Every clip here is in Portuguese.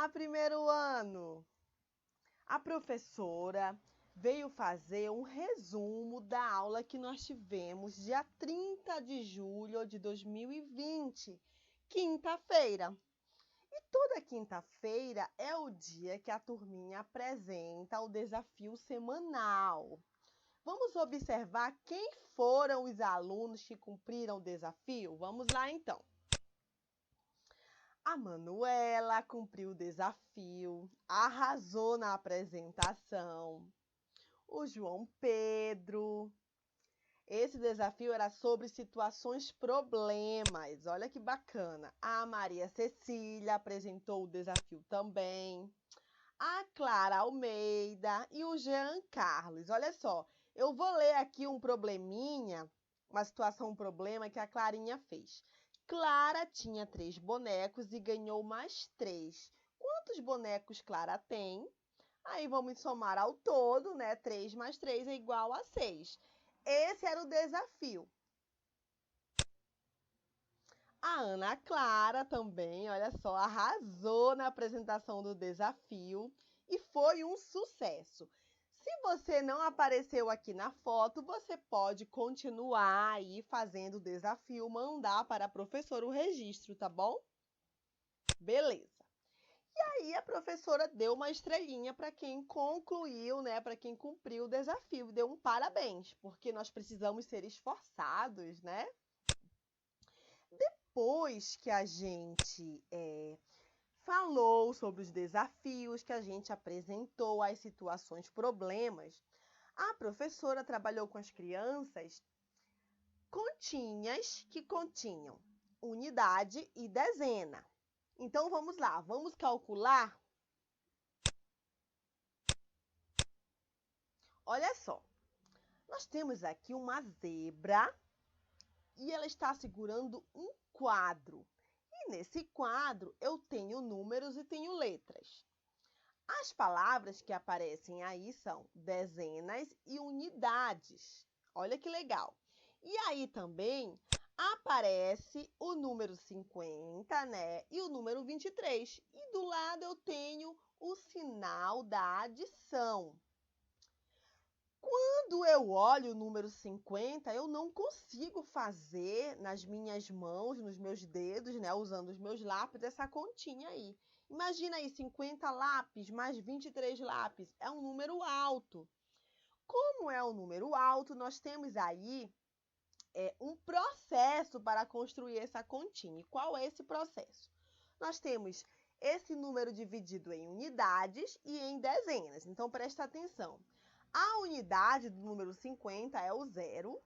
Olá, primeiro ano! A professora veio fazer um resumo da aula que nós tivemos dia 30 de julho de 2020, quinta-feira. E toda quinta-feira é o dia que a turminha apresenta o desafio semanal. Vamos observar quem foram os alunos que cumpriram o desafio? Vamos lá, então. A Manuela cumpriu o desafio, arrasou na apresentação. O João Pedro. Esse desafio era sobre situações problemas. Olha que bacana. A Maria Cecília apresentou o desafio também. A Clara Almeida e o Jean Carlos. Olha só, eu vou ler aqui um probleminha, uma situação, um problema que a Clarinha fez. Clara tinha 3 bonecos e ganhou mais 3. Quantos bonecos Clara tem? Aí vamos somar ao todo, né? 3 mais 3 é igual a 6. Esse era o desafio. A Ana Clara também, olha só, arrasou na apresentação do desafio e foi um sucesso. Se você não apareceu aqui na foto, você pode continuar aí fazendo o desafio, mandar para a professora o registro, tá bom? Beleza. E aí a professora deu uma estrelinha para quem concluiu, né, para quem cumpriu o desafio, deu um parabéns, porque nós precisamos ser esforçados, né? Depois que a gente falou sobre os desafios, que a gente apresentou as situações, problemas, a professora trabalhou com as crianças continhas que continham unidade e dezena. Então vamos lá, vamos calcular. Olha só, nós temos aqui uma zebra e ela está segurando um quadro. E nesse quadro eu tenho números e tenho letras. As palavras que aparecem aí são dezenas e unidades. Olha que legal. E aí também aparece o número 50, né? E o número 23. E do lado eu tenho o sinal da adição. Quando eu olho o número 50, eu não consigo fazer nas minhas mãos, nos meus dedos, né, usando os meus lápis, essa continha aí. Imagina aí, 50 lápis mais 23 lápis. É um número alto. Como é um número alto, nós temos aí um processo para construir essa continha. E qual é esse processo? Nós temos esse número dividido em unidades e em dezenas. Então, presta atenção. A unidade do número 50 é o 0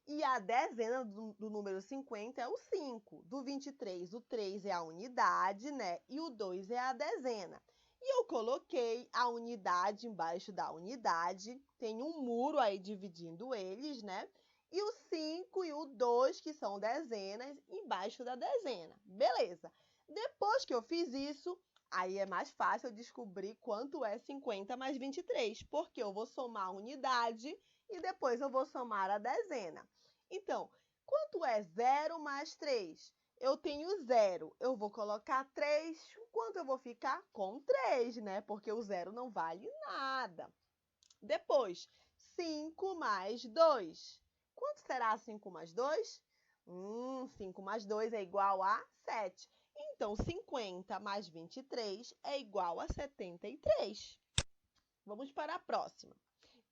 e a dezena do número 50 é o 5. Do 23, o 3 é a unidade, né? E o 2 é a dezena. E eu coloquei a unidade embaixo da unidade, tem um muro aí dividindo eles, né? E o 5 e o 2, que são dezenas, embaixo da dezena. Beleza. Depois que eu fiz isso, aí é mais fácil eu descobrir quanto é 50 mais 23, porque eu vou somar a unidade e depois eu vou somar a dezena. Então, quanto é 0 mais 3? Eu tenho 0, eu vou colocar 3, quanto eu vou ficar? Com 3, né? Porque o 0 não vale nada. Depois, 5 mais 2. Quanto será 5 mais 2? 5 mais 2 é igual a 7. Então, 50 mais 23 é igual a 73. Vamos para a próxima.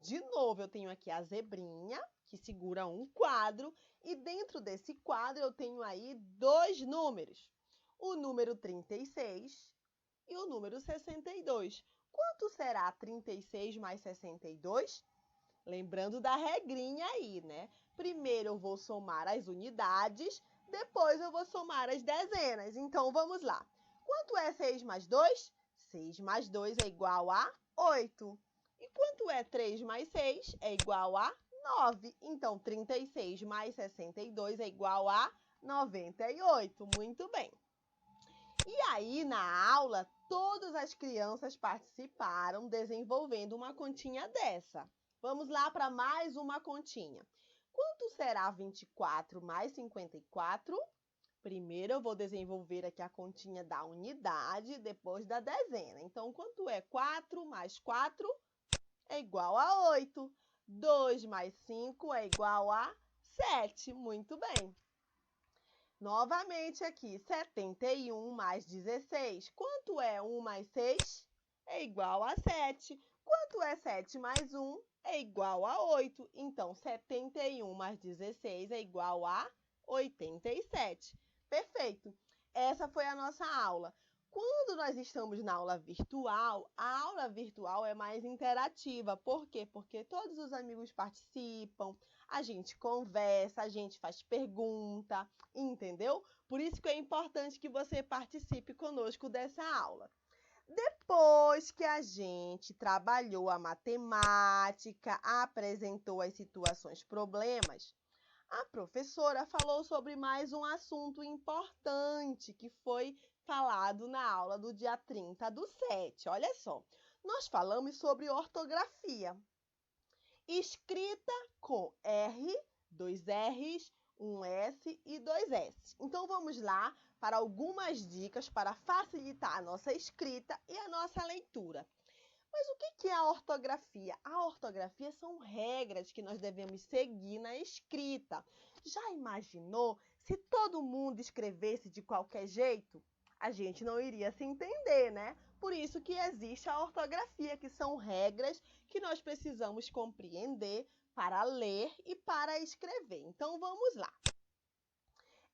De novo, eu tenho aqui a zebrinha, que segura um quadro, e dentro desse quadro eu tenho aí 2 números. O número 36 e o número 62. Quanto será 36 mais 62? Lembrando da regrinha aí, né? Primeiro eu vou somar as unidades, depois eu vou somar as dezenas. Então, vamos lá. Quanto é 6 mais 2? 6 mais 2 é igual a 8. E quanto é 3 mais 6? É igual a 9. Então, 36 mais 62 é igual a 98. Muito bem. E aí, na aula, todas as crianças participaram desenvolvendo uma continha dessa. Vamos lá para mais uma continha. Quanto será 24 mais 54? Primeiro eu vou desenvolver aqui a continha da unidade, depois da dezena. Então, quanto é 4 mais 4 é igual a 8. 2 mais 5 é igual a 7. Muito bem. Novamente aqui, 71 mais 16. Quanto é 1 mais 6? É igual a 7. Quanto é 7 mais 1? É igual a 8. Então, 71 mais 16 é igual a 87. Perfeito. Essa foi a nossa aula. Quando nós estamos na aula virtual, a aula virtual é mais interativa. Por quê? Porque todos os amigos participam, a gente conversa, a gente faz pergunta, entendeu? Por isso que é importante que você participe conosco dessa aula. Depois que a gente trabalhou a matemática, apresentou as situações, problemas, a professora falou sobre mais um assunto importante que foi falado na aula do dia 30/7. Olha só, nós falamos sobre ortografia. Escrita com R, 2 R's, um S e 2 S. Então, vamos lá para algumas dicas para facilitar a nossa escrita e a nossa leitura. Mas o que é a ortografia? A ortografia são regras que nós devemos seguir na escrita. Já imaginou se todo mundo escrevesse de qualquer jeito? A gente não iria se entender, né? Por isso que existe a ortografia, que são regras que nós precisamos compreender para ler e para escrever. Então, vamos lá.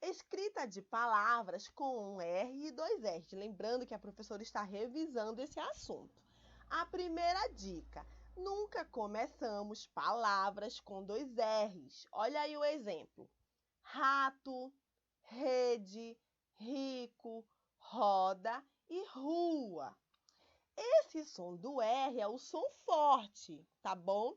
Escrita de palavras com um R e 2 R's. Lembrando que a professora está revisando esse assunto. A primeira dica: nunca começamos palavras com 2 R's. Olha aí o exemplo. Rato, rede, rico, roda e rua. Esse som do R é o som forte, tá bom?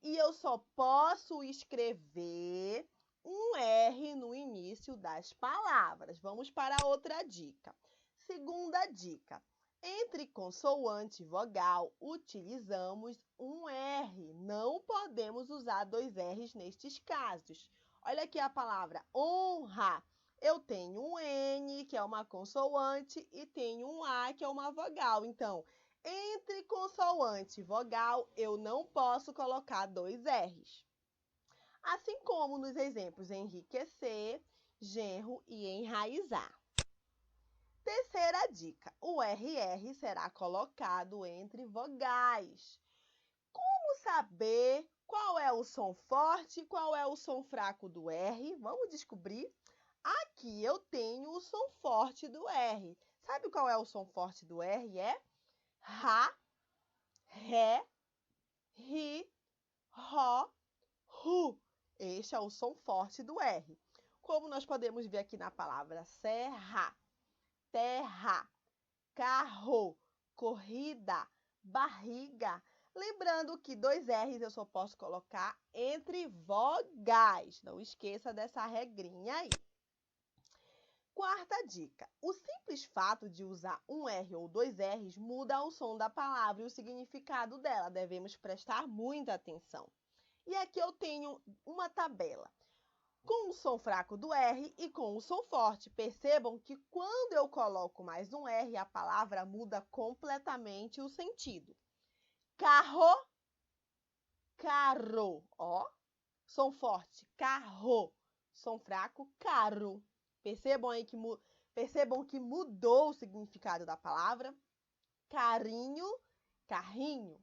E eu só posso escrever um R no início das palavras. Vamos para outra dica. Segunda dica. Entre consoante e vogal, utilizamos um R. Não podemos usar 2 R's nestes casos. Olha aqui a palavra honra. Eu tenho um N, que é uma consoante, e tenho um A, que é uma vogal. Então, entre consoante e vogal, eu não posso colocar 2 R's. Assim como nos exemplos enriquecer, genro e enraizar. Terceira dica: o RR será colocado entre vogais. Como saber qual é o som forte e qual é o som fraco do R? Vamos descobrir. Aqui eu tenho o som forte do R. Sabe qual é o som forte do R? É Rá, Ré, Ri, Ró, Ru. Este é o som forte do R. Como nós podemos ver aqui na palavra serra, terra, carro, corrida, barriga. Lembrando que 2 R's eu só posso colocar entre vogais. Não esqueça dessa regrinha aí. Quarta dica: o simples fato de usar um R ou 2 R's muda o som da palavra e o significado dela. Devemos prestar muita atenção. E aqui eu tenho uma tabela com o som fraco do R e com o som forte. Percebam que quando eu coloco mais um R, a palavra muda completamente o sentido. Carro, carro. Ó, som forte, carro. Som fraco, carro. Percebam que mudou o significado da palavra. Carinho, carrinho.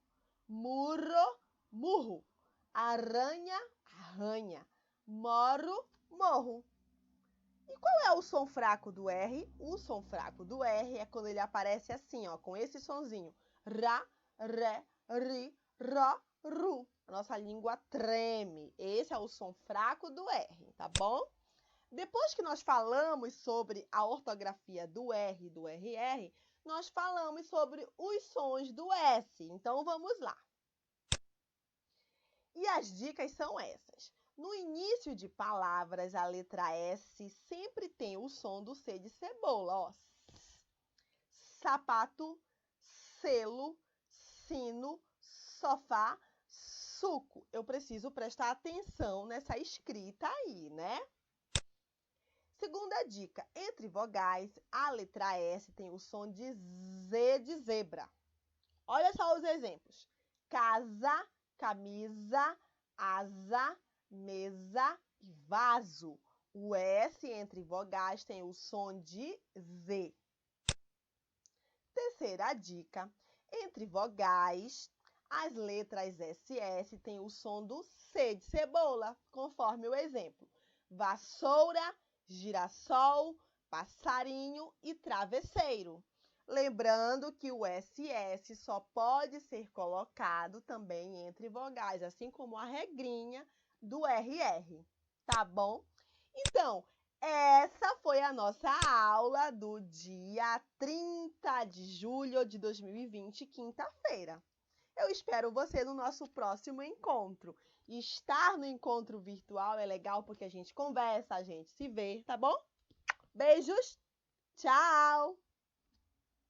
Murro, murro. Aranha, arranha. Moro, morro. E qual é o som fraco do R? O som fraco do R é quando ele aparece assim, ó, com esse sonzinho. Rá, ré, ri, ró, ru. A nossa língua treme. Esse é o som fraco do R, tá bom? Depois que nós falamos sobre a ortografia do R e do RR, nós falamos sobre os sons do S. Então, vamos lá. E as dicas são essas. No início de palavras, a letra S sempre tem o som do C de cebola. Ó. Sapato, selo, sino, sofá, suco. Eu preciso prestar atenção nessa escrita aí, né? Segunda dica, entre vogais, a letra S tem o som de Z de zebra. Olha só os exemplos. Casa, camisa, asa, mesa e vaso. O S entre vogais tem o som de Z. Terceira dica, entre vogais, as letras SS têm o som do C de cebola, conforme o exemplo. Vassoura, girassol, passarinho e travesseiro. Lembrando que o SS só pode ser colocado também entre vogais, assim como a regrinha do RR, tá bom? Então, essa foi a nossa aula do dia 30 de julho de 2020, quinta-feira. Eu espero você no nosso próximo encontro. Estar no encontro virtual é legal porque a gente conversa, a gente se vê, tá bom? Beijos, tchau!